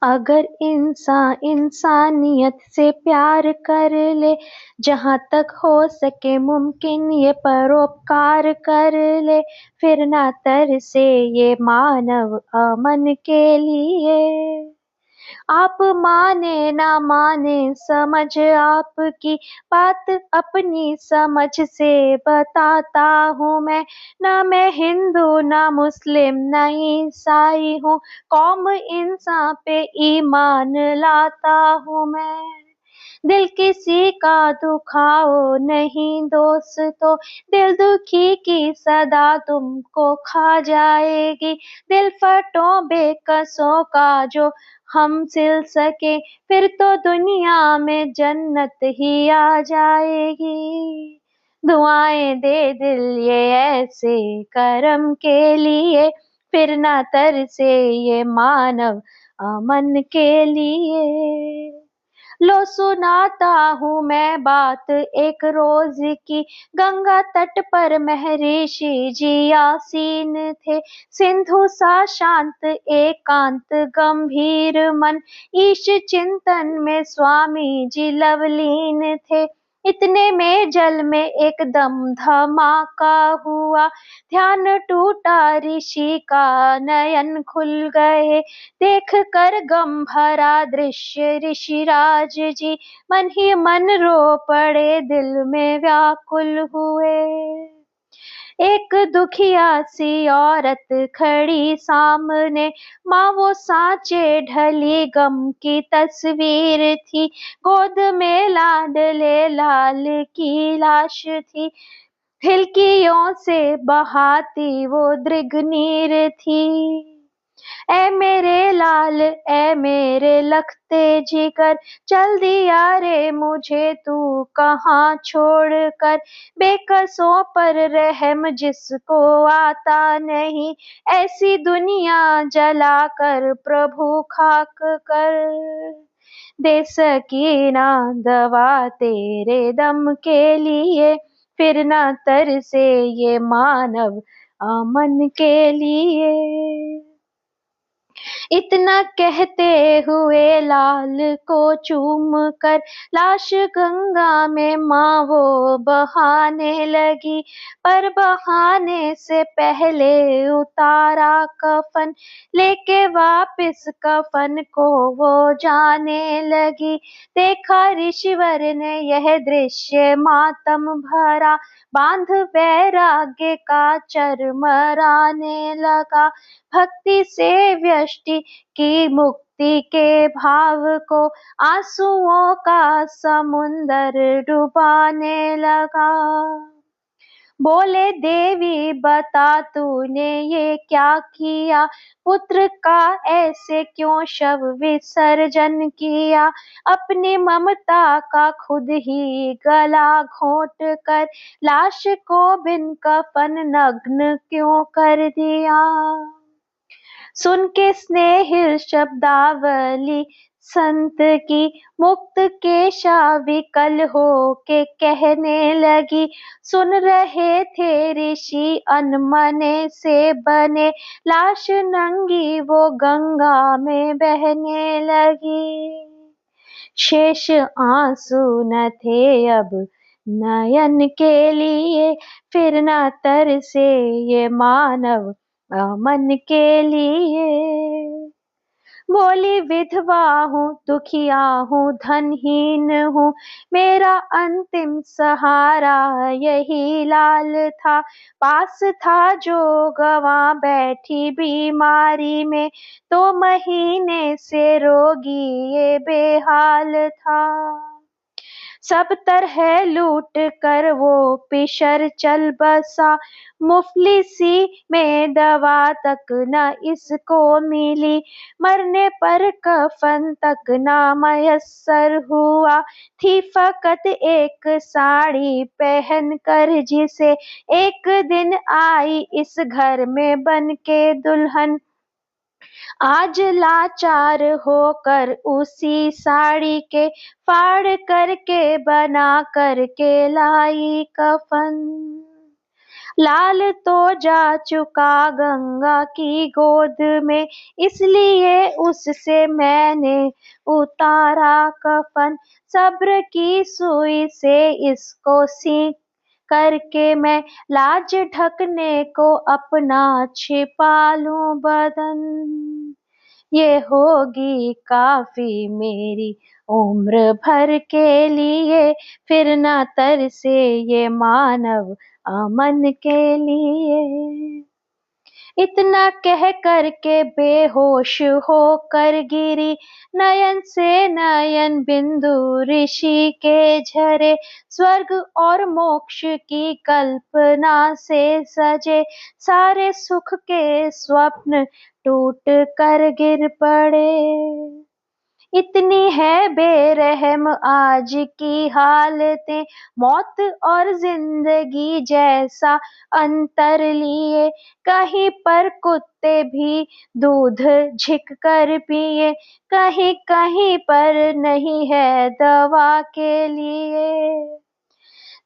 अगर इंसान इंसानियत से प्यार कर ले, जहाँ तक हो सके मुमकिन ये परोपकार कर ले, फिर ना तरसे ये मानव अमन के लिए। आप माने ना माने समझ आपकी बात, अपनी समझ से बताता हूँ मैं हिंदू ना मुस्लिम ना ईसाई हूँ, कौम इंसान पे ईमान लाता हूँ मैं। दिल किसी का दुखाओ नहीं दोस्तों, दिल दुखी की सदा तुमको खा जाएगी, दिल फटो बेकसों का जो हम सिल सके, फिर तो दुनिया में जन्नत ही आ जाएगी। दुआएं दे दिल ये ऐसे करम के लिए, फिर ना तरसे ये मानव अमन के लिए। लो सुनाता हूँ मैं बात एक रोज की, गंगा तट पर महर्षि जी आसीन थे, सिंधु सा शांत एकांत गंभीर मन, ईश चिंतन में स्वामी जी लवलीन थे। इतने में जल में एकदम धमाका हुआ, ध्यान टूटा ऋषि का नयन खुल गए, देख कर गम भरा दृश्य ऋषिराज जी मन ही मन रो पड़े, दिल में व्याकुल हुए। एक दुखिया सी औरत खड़ी सामने, माँ वो सांचे ढली गम की तस्वीर थी, गोद में लाडले लाल की लाश थी, हिलकियों से बहाती वो दृग नीर थी। ऐ मेरे लाल ऐ मेरे लखते जिगर, चल दिया रे मुझे तू कहाँ छोड़ कर, बेकसों पर रहम जिसको आता नहीं, ऐसी दुनिया जला कर प्रभु खाक कर। दे सकी ना दवा तेरे दम के लिए, फिर ना तरसे ये मानव अमन के लिए। इतना कहते हुए लाल को चूम कर, लाश गंगा में माँ वो बहाने लगी, पर बहाने से पहले उतारा कफन, लेके वापस कफन को वो जाने लगी। देखा ऋषिवर ने यह दृश्य मातम भरा, बांध वैराग्य का चरमराने लगा, भक्ति से व्यष्टि की मुक्ति के भाव को आंसुओं का समुंदर डुबाने लगा। बोले देवी बता तूने ये क्या किया, पुत्र का ऐसे क्यों शव विसर्जन किया, अपनी ममता का खुद ही गला घोंट कर, लाश को बिन कफन नग्न क्यों कर दिया। सुन के स्नेहिल शब्दावली संत की, मुक्त केशा विकल हो के कहने लगी, सुन रहे थे ऋषि अनमने से बने, लाश नंगी वो गंगा में बहने लगी। शेष आंसू न थे अब नयन के लिए, फिर न तरसे ये मानव अमन के लिए। बोली विधवा हूँ दुखिया हूँ धनहीन हूँ, मेरा अंतिम सहारा यही लाल था, पास था जो गवा बैठी बीमारी में, 2 महीने से रोगी ये बेहाल था। सब तरह लूट कर वो पिशर चल बसा, मुफलिसी में दवा तक न इसको मिली, मरने पर कफन तक ना मयस्सर हुआ, थी फकत एक साड़ी पहन कर जिसे, एक दिन आई इस घर में बन के दुल्हन, आज लाचार होकर उसी साड़ी के फाड़ करके बना करके लाई कफन। लाल तो जा चुका गंगा की गोद में, इसलिए उससे मैंने उतारा कफन। सब्र की सुई से इसको सींच करके मैं लाज ढकने को अपना छिपा लूं बदन। ये होगी काफी मेरी उम्र भर के लिए, फिर ना तरसे ये मानव अमन के लिए। इतना कह कर के बेहोश होकर गिरी, नयन से नयन बिंदु ऋषि के झरे। स्वर्ग और मोक्ष की कल्पना से सजे सारे सुख के स्वप्न टूट कर गिर पड़े। इतनी है बेरहम आज की हालतें, मौत और जिंदगी जैसा अंतर लिए। कहीं पर कुत्ते भी दूध झिक कर पिए, कहीं कहीं पर नहीं है दवा के लिए।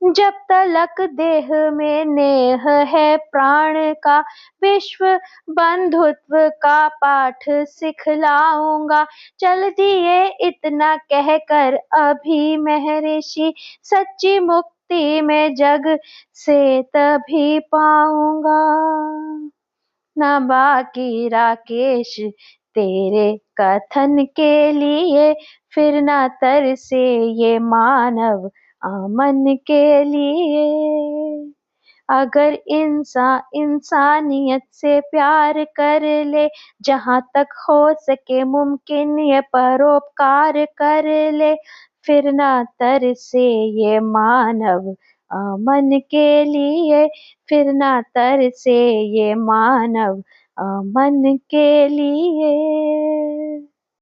जब तलक देह में नेह है प्राण का, विश्व बंधुत्व का पाठ सिखलाऊंगा। चल दिए इतना कहकर अभी महर्षि, सच्ची मुक्ति में जग से तभी पाऊंगा। ना बाकी राकेश तेरे कथन के लिए, फिर ना तरसे ये मानव अमन के लिए। अगर इंसानियत से प्यार कर ले, जहाँ तक हो सके मुमकिन ये परोपकार कर ले, फिर ना तरसे ये मानव अमन के लिए, फिर ना तरसे ये मानव अमन के लिए।